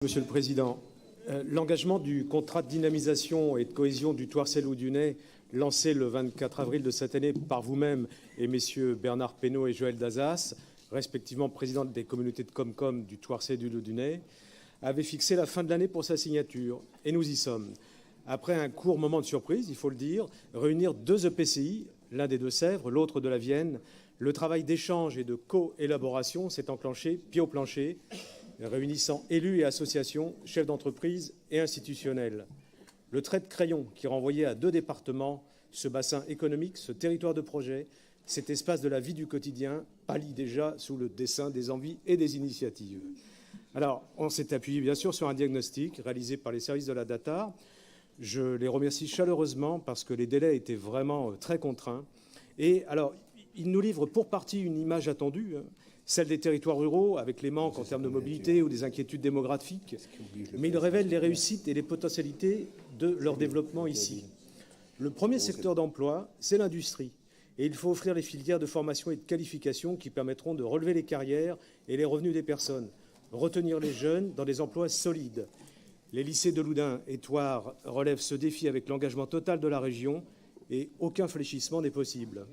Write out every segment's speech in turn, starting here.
Monsieur le Président, l'engagement du contrat de dynamisation et de cohésion du Thouars-Loup-du-Nez, lancé le 24 avril de cette année par vous-même et messieurs Bernard Penaud et Joël Dazas, respectivement présidents des communautés de Comcom du Thouars et du Loup-du-Nez, avait fixé la fin de l'année pour sa signature. Et nous y sommes. Après un court moment de surprise, il faut le dire, réunir deux EPCI, l'un des Deux-Sèvres, l'autre de la Vienne, le travail d'échange et de co-élaboration s'est enclenché pied au plancher, réunissant élus et associations, chefs d'entreprise et institutionnels. Le trait de crayon qui renvoyait à deux départements, ce bassin économique, ce territoire de projet, cet espace de la vie du quotidien, pâlit déjà sous le dessin des envies et des initiatives. Alors, on s'est appuyé bien sûr sur un diagnostic réalisé par les services de la DATAR. Je les remercie chaleureusement parce que les délais étaient vraiment très contraints. Et alors, ils nous livrent pour partie une image attendue, celle des territoires ruraux, avec les manques en termes de mobilité ou des inquiétudes démographiques, mais ils révèlent les réussites et les potentialités de leur développement ici. Le premier secteur d'emploi, c'est l'industrie. Et il faut offrir les filières de formation et de qualification qui permettront de relever les carrières et les revenus des personnes, retenir les jeunes dans des emplois solides. Les lycées de Loudun et Thouars relèvent ce défi avec l'engagement total de la région et aucun fléchissement n'est possible.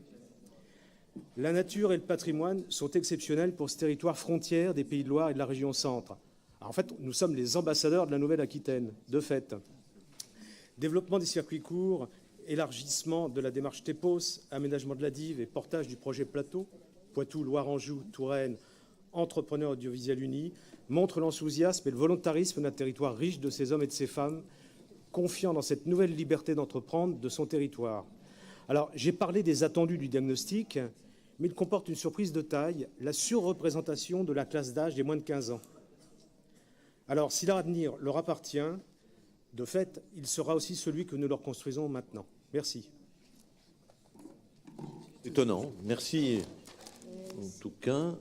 La nature et le patrimoine sont exceptionnels pour ce territoire frontière des Pays de Loire et de la région Centre. Alors en fait, nous sommes les ambassadeurs de la Nouvelle-Aquitaine, de fait. Développement des circuits courts, élargissement de la démarche TEPOS, aménagement de la Dive et portage du projet Plateau, Poitou, Loire-Anjou, Touraine, Entrepreneurs audiovisuels unis, montrent l'enthousiasme et le volontarisme d'un territoire riche de ses hommes et de ses femmes, confiant dans cette nouvelle liberté d'entreprendre de son territoire. Alors, j'ai parlé des attendus du diagnostic, mais il comporte une surprise de taille, la surreprésentation de la classe d'âge des moins de 15 ans. Alors, si leur avenir leur appartient, de fait, il sera aussi celui que nous leur construisons maintenant. Merci. Étonnant. Merci en tout cas.